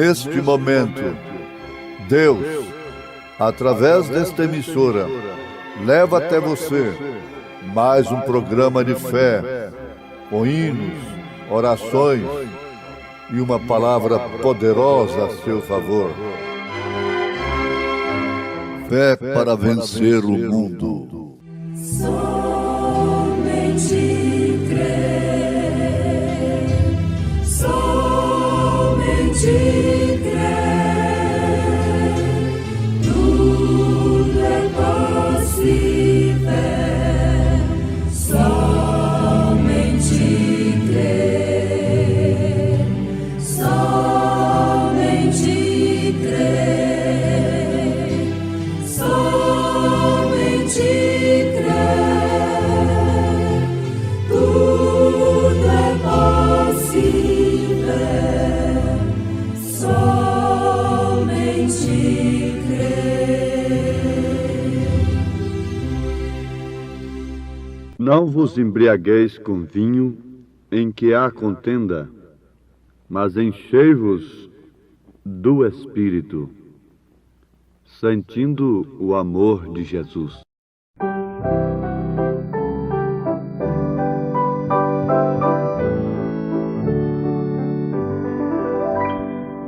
neste momento, Deus, através desta emissora, leva até você mais um programa de fé, com hinos, orações e uma palavra poderosa a seu favor. Fé para vencer o mundo. Somente crer, somente crer, tudo é possível, somente crer, somente crer, somente crer, tudo é possível, somente crer. Não vos embriagueis com vinho em que há contenda, mas enchei-vos do Espírito, sentindo o amor de Jesus.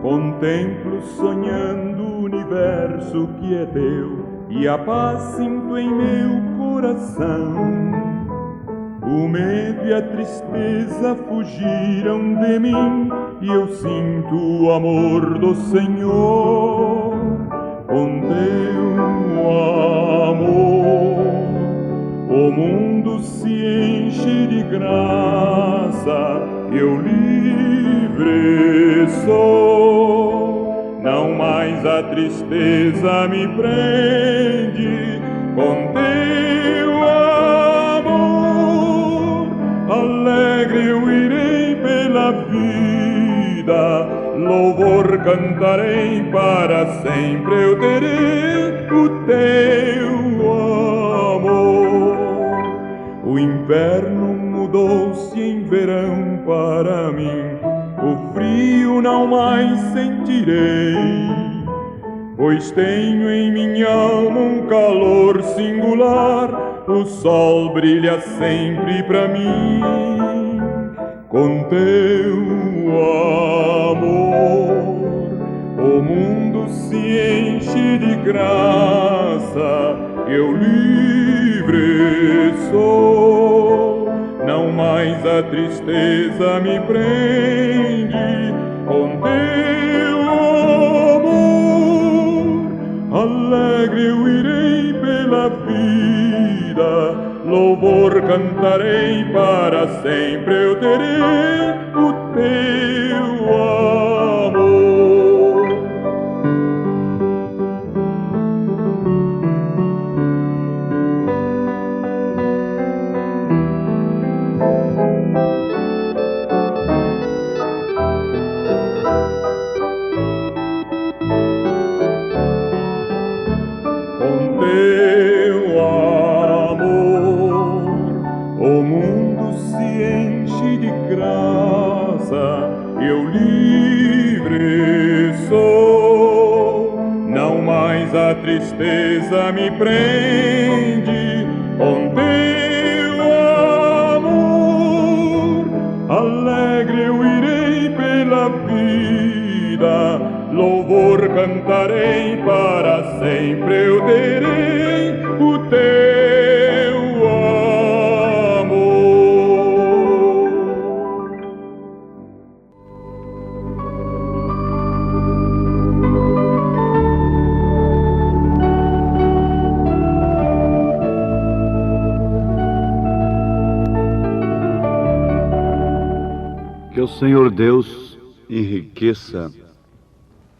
Contemplo sonhando o universo que é teu, e a paz sinto em meu coração. O medo e a tristeza fugiram de mim, e eu sinto o amor do Senhor. Com teu amor, o mundo se enche de graça, eu livre sou. Não mais a tristeza me prende, com teu amor alegre eu irei pela vida, louvor cantarei, para sempre eu terei o teu amor. O inverno mudou-se em verão para mim, o frio não mais sentirei, pois tenho em minha alma um calor singular, o sol brilha sempre para mim. Com teu amor, o mundo se enche de graça, eu livre sou. Não mais a tristeza me prende, com teu amor alegre eu irei pela vida, louvor cantarei, para sempre eu terei o teu amor. Com teu amor, o mundo se enche de graça, eu livre sou. Não mais a tristeza me prende, com teu amor alegre eu irei pela vida, louvor cantarei, para sempre eu terei o teu amor. Que o Senhor Deus enriqueça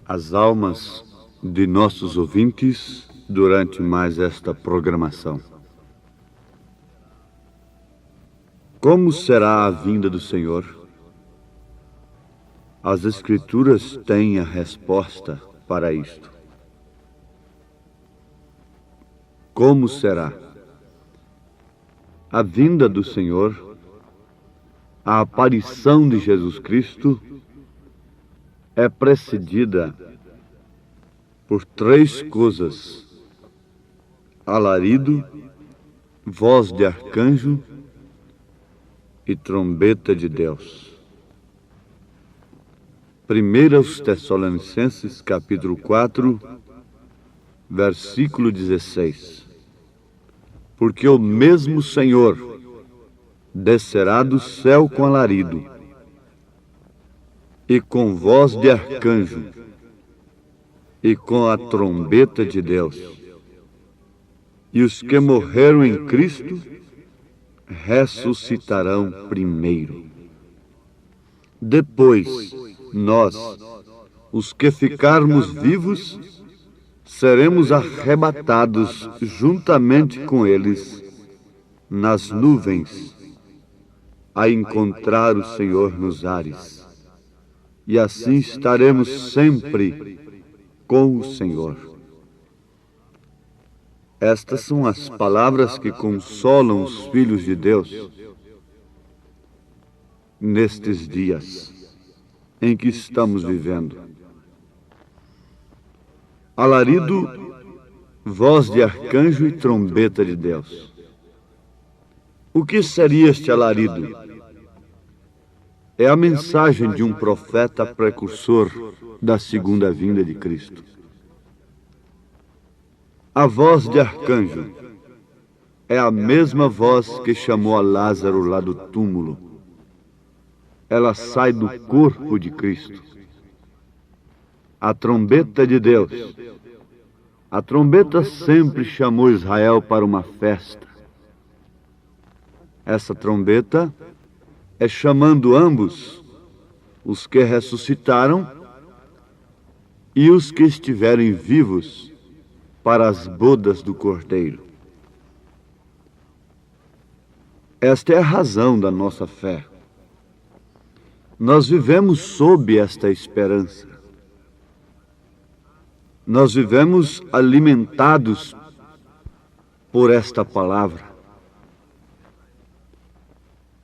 as almas de nossos ouvintes durante mais esta programação. Como será a vinda do Senhor? As Escrituras têm a resposta para isto. Como será? A vinda do Senhor, a aparição de Jesus Cristo, é precedida por três coisas: alarido, voz de arcanjo e trombeta de Deus. 1 Tessalonicenses, capítulo 4, versículo 16. Porque o mesmo Senhor descerá do céu com alarido e com voz de arcanjo e com a trombeta de Deus. E os que morreram em Cristo ressuscitarão primeiro. Depois, nós, os que ficarmos vivos, seremos arrebatados juntamente com eles nas nuvens, a encontrar o Senhor nos ares. E assim estaremos sempre com o Senhor. Estas são as palavras que consolam os filhos de Deus nestes dias em que estamos vivendo. Alarido, voz de arcanjo e trombeta de Deus. O que seria este alarido? É a mensagem de um profeta precursor da segunda vinda de Cristo. A voz de arcanjo é a mesma voz que chamou a Lázaro lá do túmulo. Ela sai do corpo de Cristo. A trombeta de Deus. A trombeta sempre chamou Israel para uma festa. Essa trombeta é chamando ambos, os que ressuscitaram e os que estiverem vivos, para as bodas do Cordeiro. Esta é a razão da nossa fé. Nós vivemos sob esta esperança. Nós vivemos alimentados por esta palavra,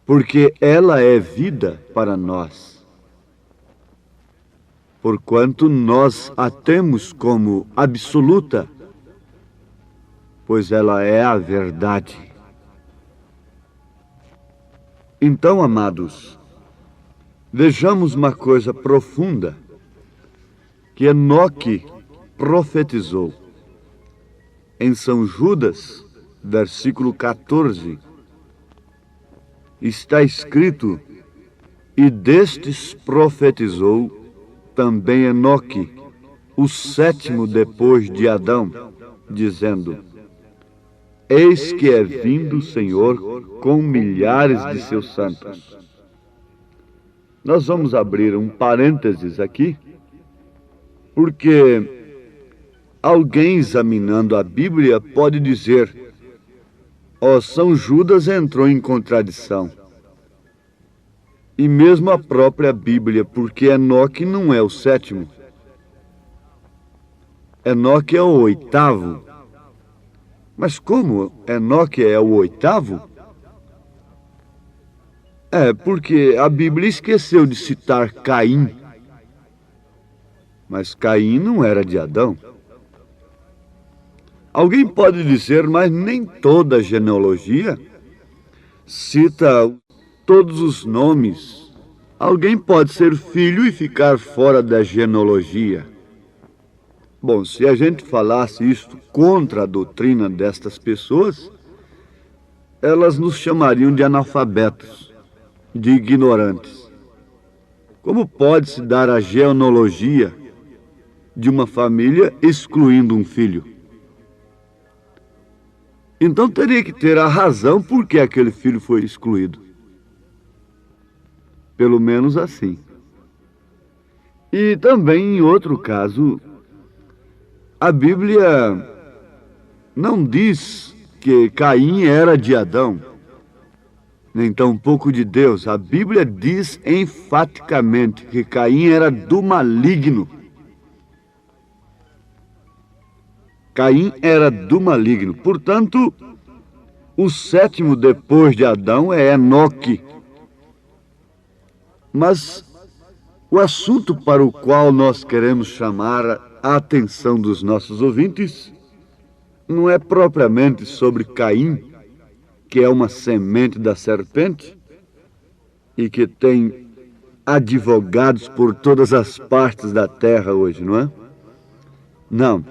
porque ela é vida para nós, porquanto nós a temos como absoluta, pois ela é a verdade. Então, amados, vejamos uma coisa profunda que Enoque profetizou. Em São Judas, versículo 14, está escrito: e destes profetizou também Enoque, o sétimo depois de Adão, dizendo: eis que é vindo o Senhor com milhares de seus santos. Nós vamos abrir um parênteses aqui, porque alguém examinando a Bíblia pode dizer: ó, São Judas entrou em contradição. E mesmo a própria Bíblia, porque Enoque não é o sétimo. Enoque é o oitavo. Mas como Enoque é o oitavo? É porque a Bíblia esqueceu de citar Caim. Mas Caim não era de Adão. Alguém pode dizer, mas nem toda genealogia cita todos os nomes. Alguém pode ser filho e ficar fora da genealogia. Bom, se a gente falasse isto contra a doutrina destas pessoas, elas nos chamariam de analfabetos, de ignorantes. Como pode-se dar a genealogia de uma família excluindo um filho? Então teria que ter a razão por que aquele filho foi excluído. Pelo menos assim. E também, em outro caso, a Bíblia não diz que Caim era de Adão, nem tampouco de Deus. A Bíblia diz enfaticamente que Caim era do maligno. Caim era do maligno. Portanto, o sétimo depois de Adão é Enoque. Mas O assunto para o qual nós queremos chamar a atenção dos nossos ouvintes não é propriamente sobre Caim, que é uma semente da serpente e que tem advogados por todas as partes da terra hoje, não é? Não.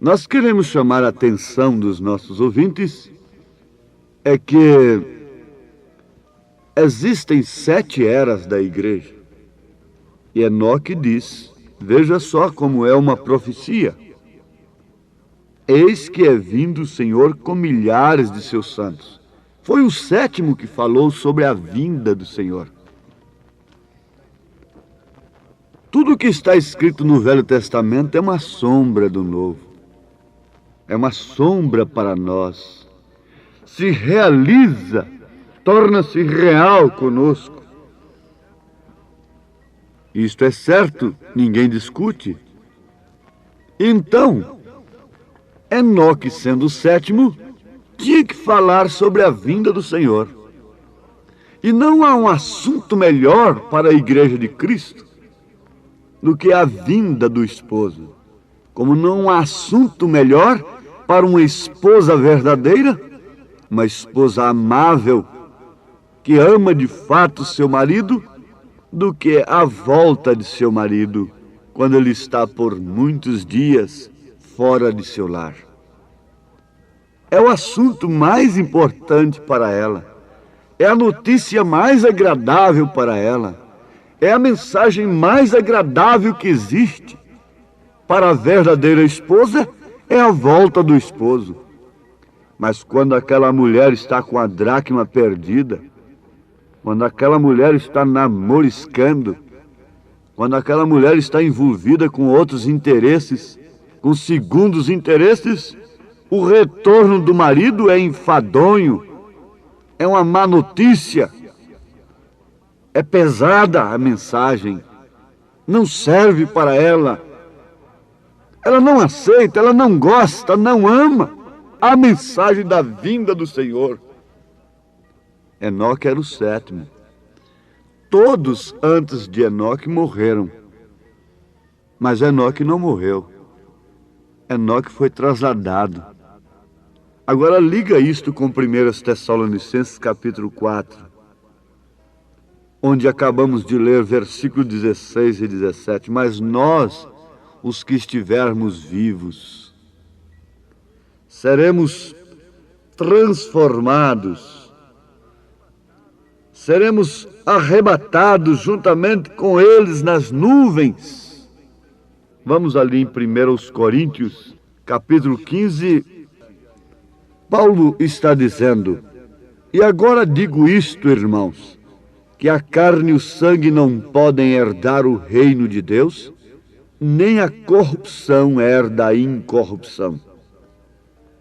Nós queremos chamar a atenção dos nossos ouvintes é que existem 7 eras da igreja. E Enoque diz, veja só como é uma profecia. Eis que é vindo o Senhor com milhares de seus santos. Foi o 7º que falou sobre a vinda do Senhor. Tudo o que está escrito no Velho Testamento é uma sombra do Novo. É uma sombra para nós. Se realiza, torna-se real conosco. Isto é certo, ninguém discute. Então, Enoque, sendo o 7º, tinha que falar sobre a vinda do Senhor. E não há um assunto melhor para a igreja de Cristo do que a vinda do esposo. Como não há assunto melhor para uma esposa verdadeira, uma esposa amável, que ama de fato seu marido, do que a volta de seu marido, quando ele está por muitos dias fora de seu lar. É o assunto mais importante para ela. É a notícia mais agradável para ela. É a mensagem mais agradável que existe. Para a verdadeira esposa, é a volta do esposo. Mas quando aquela mulher está com a dracma perdida, quando aquela mulher está namoriscando, quando aquela mulher está envolvida com outros interesses, com segundos interesses, o retorno do marido é enfadonho, é uma má notícia, é pesada a mensagem, não serve para ela. Ela não aceita, ela não gosta, não ama a mensagem da vinda do Senhor. Enoque era o 7º. Todos antes de Enoque morreram. Mas Enoque não morreu. Enoque foi trasladado. Agora liga isto com 1 Tessalonicenses capítulo 4, onde acabamos de ler versículos 16 e 17. Mas nós, os que estivermos vivos, seremos transformados, seremos arrebatados juntamente com eles nas nuvens. Vamos ali em 1 Coríntios, capítulo 15. Paulo está dizendo, e agora digo isto, irmãos, que a carne e o sangue não podem herdar o reino de Deus, nem a corrupção herda a incorrupção.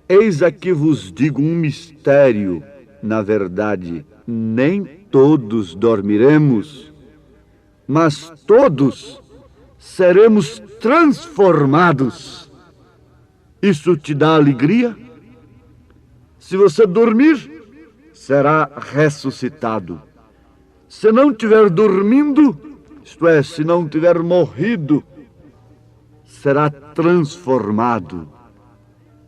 Eis aqui vos digo um mistério, na verdade, nem todos dormiremos, mas todos seremos transformados. Isso te dá alegria? Se você dormir, será ressuscitado. Se não estiver dormindo, isto é, se não tiver morrido, será transformado.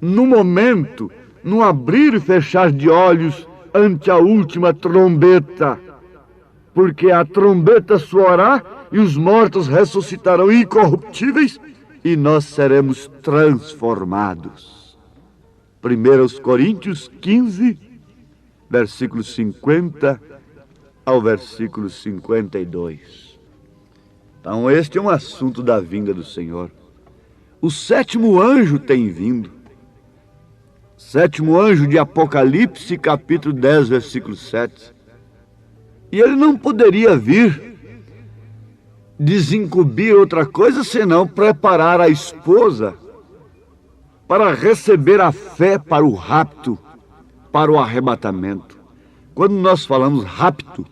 No momento, no abrir e fechar de olhos ante a última trombeta, porque a trombeta soará e os mortos ressuscitarão incorruptíveis e nós seremos transformados. 1 Coríntios 15, versículos 50 ao versículo 52. Então este é um assunto da vinda do Senhor. O 7º anjo tem vindo. 7º anjo de Apocalipse, capítulo 10, versículo 7. E ele não poderia vir desincumbir outra coisa, senão preparar a esposa para receber a fé para o rapto, para o arrebatamento. Quando nós falamos rapto,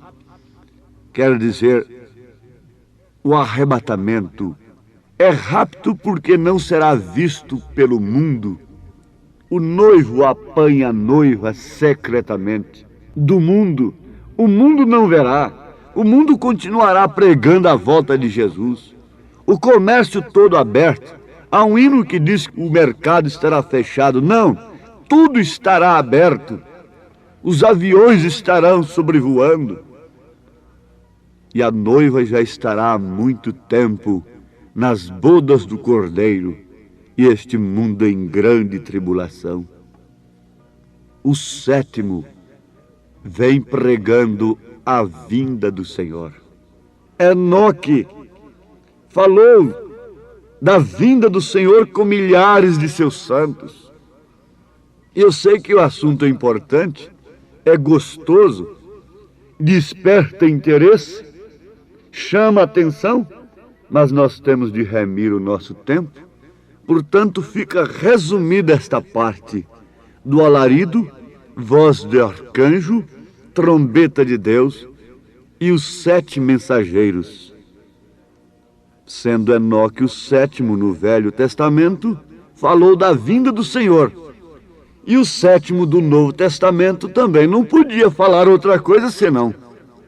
quer dizer o arrebatamento. É rapto porque não será visto pelo mundo. O noivo apanha a noiva secretamente do mundo. O mundo não verá, o mundo continuará pregando a volta de Jesus. O comércio todo aberto. Há um hino que diz que o mercado estará fechado. Não, tudo estará aberto. Os aviões estarão sobrevoando. E a noiva já estará há muito tempo nas bodas do Cordeiro, e este mundo em grande tribulação. O sétimo vem pregando a vinda do Senhor. Enoque falou da vinda do Senhor com milhares de seus santos. Eu sei que o assunto é importante, é gostoso, desperta interesse, chama atenção, mas nós temos de remir o nosso tempo. Portanto, fica resumida esta parte do alarido, voz de arcanjo, trombeta de Deus e os 7 mensageiros. Sendo Enoque o 7º no Velho Testamento, falou da vinda do Senhor. E o 7º do Novo Testamento também não podia falar outra coisa senão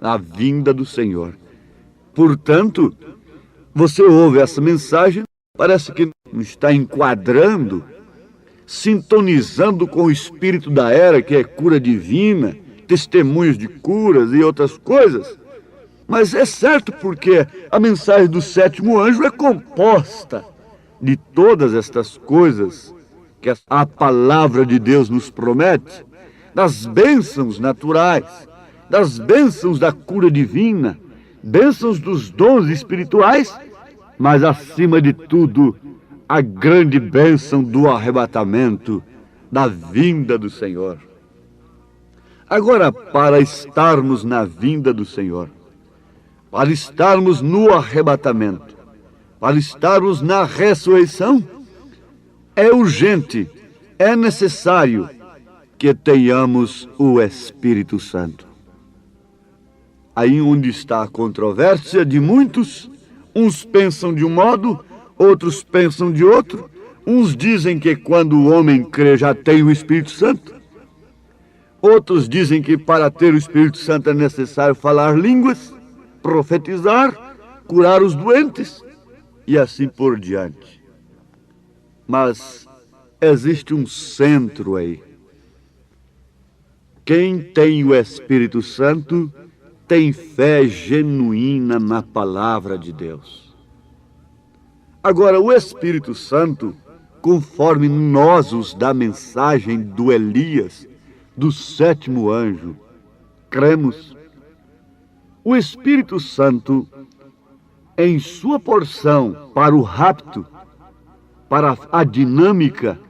a vinda do Senhor. Portanto, você ouve essa mensagem, parece que não está enquadrando, sintonizando com o espírito da era, que é cura divina, testemunhos de curas e outras coisas. Mas é certo, porque a mensagem do 7º anjo é composta de todas estas coisas que a palavra de Deus nos promete, das bênçãos naturais, das bênçãos da cura divina, bênçãos dos dons espirituais, mas acima de tudo, a grande bênção do arrebatamento, da vinda do Senhor. Agora, para estarmos na vinda do Senhor, para estarmos no arrebatamento, para estarmos na ressurreição, é urgente, é necessário que tenhamos o Espírito Santo. Aí onde está a controvérsia de muitos, uns pensam de um modo, outros pensam de outro. Uns dizem que quando o homem crê já tem o Espírito Santo. Outros dizem que para ter o Espírito Santo é necessário falar línguas, profetizar, curar os doentes e assim por diante. Mas existe um centro aí. Quem tem o Espírito Santo tem fé genuína na palavra de Deus. Agora, o Espírito Santo, conforme nós os da mensagem do Elias, do 7º anjo, cremos, o Espírito Santo, em sua porção para o rapto, para a dinâmica,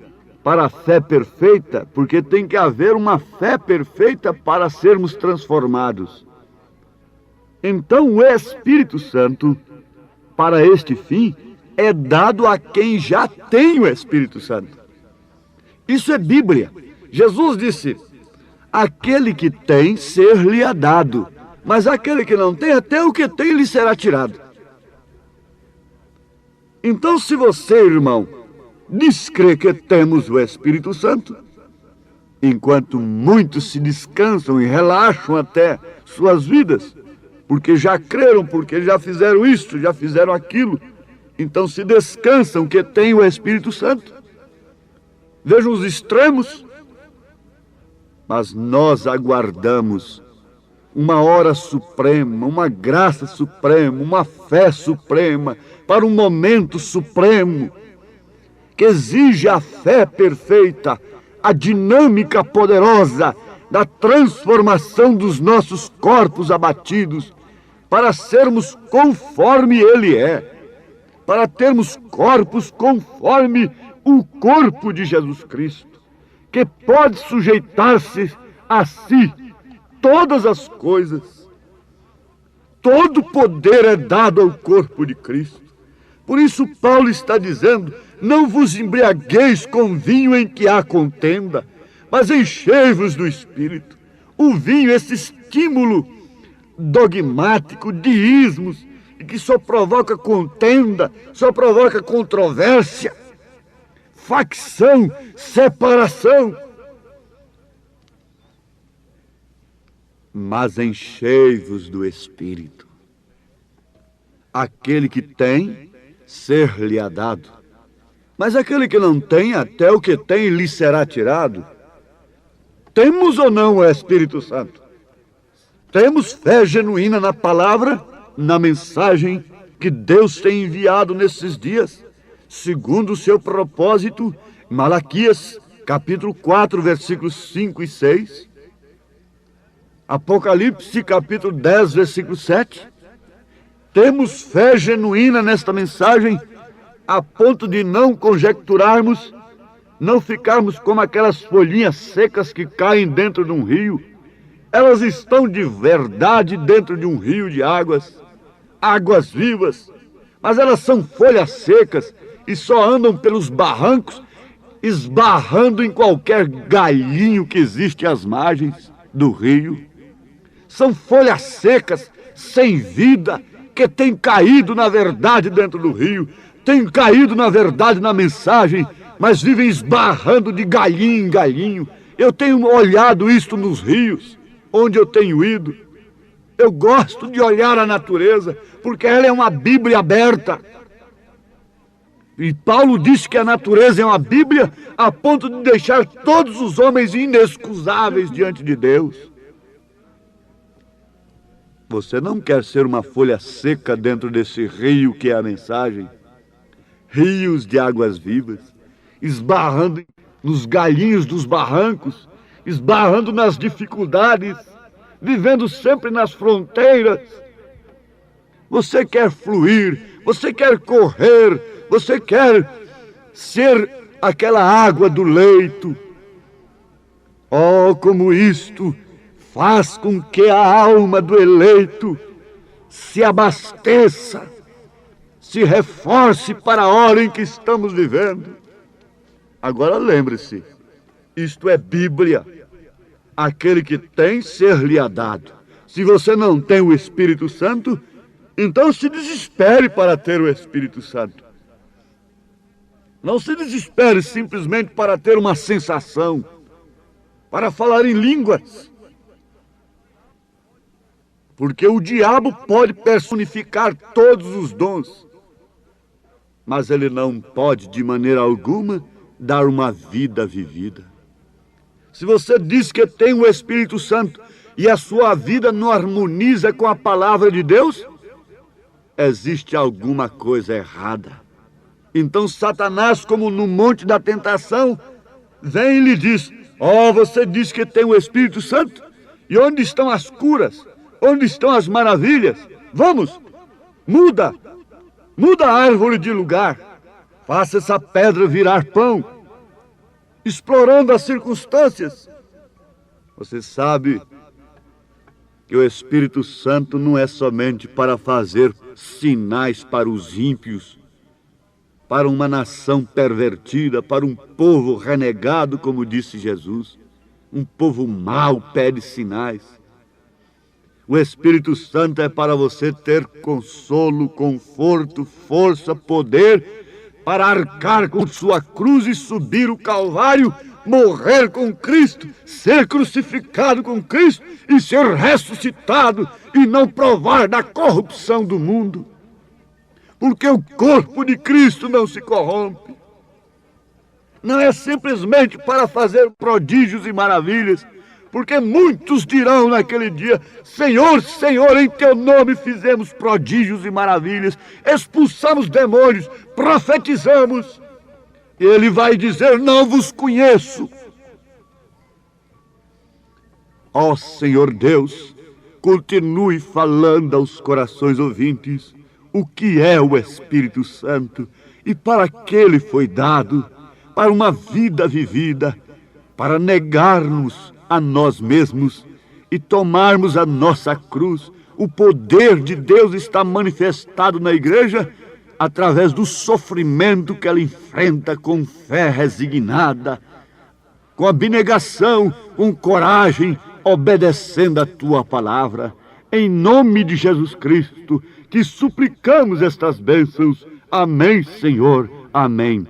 para a fé perfeita, porque tem que haver uma fé perfeita para sermos transformados. Então, o Espírito Santo, para este fim, é dado a quem já tem o Espírito Santo. Isso é Bíblia. Jesus disse, aquele que tem, ser-lhe-á dado, mas aquele que não tem, até o que tem lhe será tirado. Então, se você, irmão, descrê que temos o Espírito Santo, enquanto muitos se descansam e relaxam até suas vidas, porque já creram, porque já fizeram isso, já fizeram aquilo, então se descansam que tem o Espírito Santo. Vejam os extremos. Mas nós aguardamos uma hora suprema, uma graça suprema, uma fé suprema, para um momento supremo, que exige a fé perfeita, a dinâmica poderosa da transformação dos nossos corpos abatidos, para sermos conforme Ele é, para termos corpos conforme o corpo de Jesus Cristo, que pode sujeitar-se a si todas as coisas. Todo poder é dado ao corpo de Cristo. Por isso Paulo está dizendo, não vos embriagueis com vinho em que há contenda, mas enchei-vos do Espírito. O vinho, esse estímulo dogmático de ismos, que só provoca contenda, só provoca controvérsia, facção, separação. mas enchei-vos do Espírito. Aquele que tem, ser-lhe-á dado. Mas aquele que não tem, até o que tem lhe será tirado. Temos ou não o Espírito Santo? Temos fé genuína na palavra, na mensagem que Deus tem enviado nesses dias, segundo o seu propósito, Malaquias, capítulo 4, versículos 5 e 6. Apocalipse, capítulo 10, versículo 7. Temos fé genuína nesta mensagem, a ponto de não conjecturarmos, não ficarmos como aquelas folhinhas secas que caem dentro de um rio. Elas estão de verdade dentro de um rio de águas vivas, mas elas são folhas secas e só andam pelos barrancos, esbarrando em qualquer galhinho que existe às margens do rio. São folhas secas, sem vida, que têm caído na verdade dentro do rio, têm caído na verdade na mensagem, mas vivem esbarrando de galhinho em galhinho. Eu tenho olhado isto nos rios, onde eu tenho ido. Eu gosto de olhar a natureza, porque ela é uma Bíblia aberta. E Paulo disse que a natureza é uma Bíblia a ponto de deixar todos os homens inexcusáveis diante de Deus. Você não quer ser uma folha seca dentro desse rio que é a mensagem? Rios de águas vivas, esbarrando nos galhinhos dos barrancos, esbarrando nas dificuldades, vivendo sempre nas fronteiras. Você quer fluir, você quer correr, você quer ser aquela água do leito. Oh, como isto faz com que a alma do eleito se abasteça, se reforce para a hora em que estamos vivendo. Agora lembre-se, isto é Bíblia. Aquele que tem, ser-lhe-á dado. Se você não tem o Espírito Santo, então se desespere para ter o Espírito Santo. Não se desespere simplesmente para ter uma sensação, para falar em línguas. Porque o diabo pode personificar todos os dons, mas ele não pode, de maneira alguma, dar uma vida vivida. Se você diz que tem o Espírito Santo e a sua vida não harmoniza com a palavra de Deus, existe alguma coisa errada. Então Satanás, como no monte da tentação, vem e lhe diz: oh, você diz que tem o Espírito Santo? E onde estão as curas? Onde estão as maravilhas? Vamos, muda a árvore de lugar, faça essa pedra virar pão, explorando as circunstâncias. Você sabe que o Espírito Santo não é somente para fazer sinais para os ímpios, para uma nação pervertida, para um povo renegado, como disse Jesus. Um povo mau pede sinais. O Espírito Santo é para você ter consolo, conforto, força, poder, para arcar com sua cruz e subir o Calvário, morrer com Cristo, ser crucificado com Cristo e ser ressuscitado e não provar da corrupção do mundo. Porque o corpo de Cristo não se corrompe. Não é simplesmente para fazer prodígios e maravilhas, porque muitos dirão naquele dia: Senhor, Senhor, em teu nome fizemos prodígios e maravilhas, expulsamos demônios, profetizamos. E ele vai dizer: não vos conheço. Ó Senhor Deus, continue falando aos corações ouvintes o que é o Espírito Santo e para que ele foi dado, para uma vida vivida, para negar-nos a nós mesmos e tomarmos a nossa cruz. O poder de Deus está manifestado na igreja através do sofrimento que ela enfrenta com fé resignada, com abnegação, com coragem, obedecendo a tua palavra. Em nome de Jesus Cristo, que suplicamos estas bênçãos. Amém, Senhor. Amém.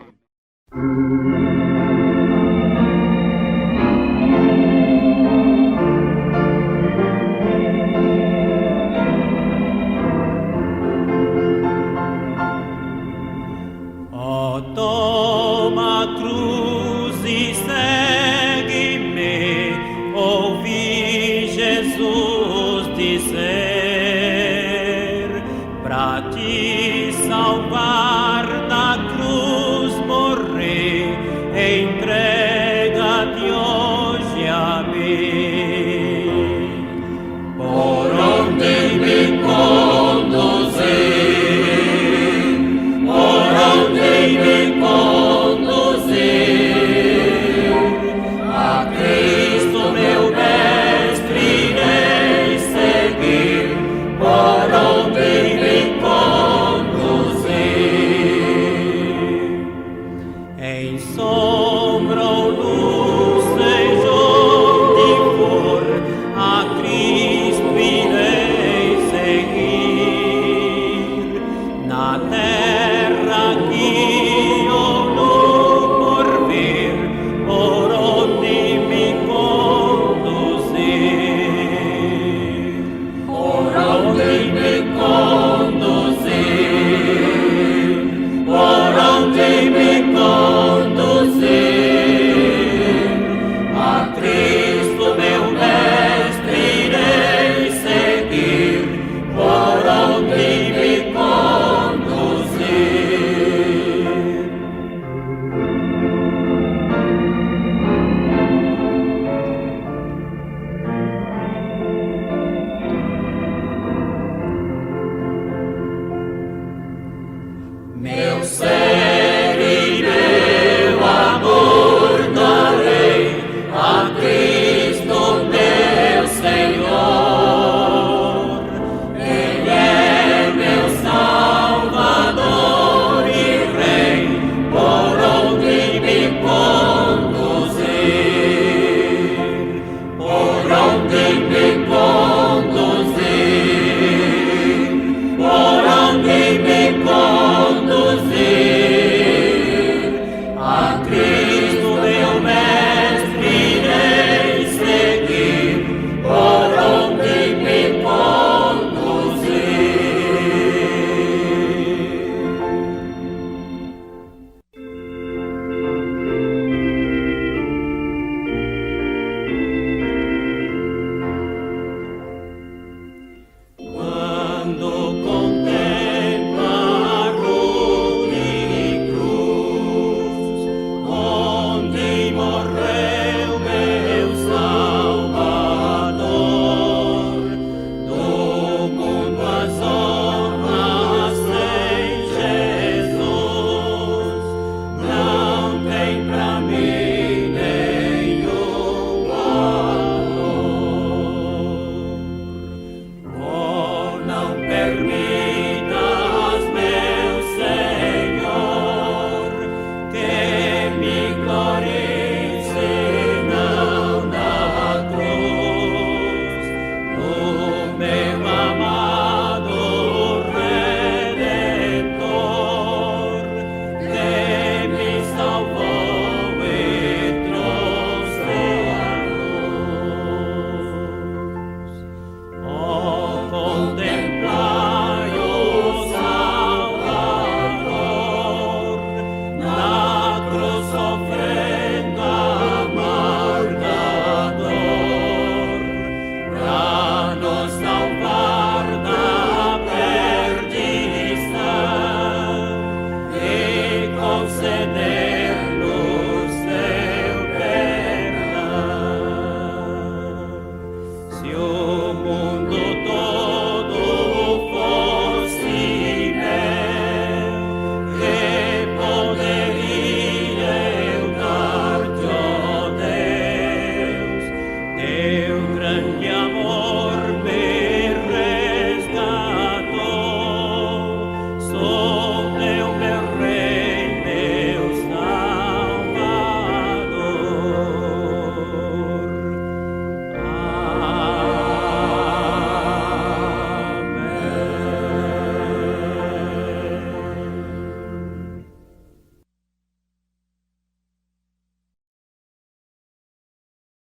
vida que há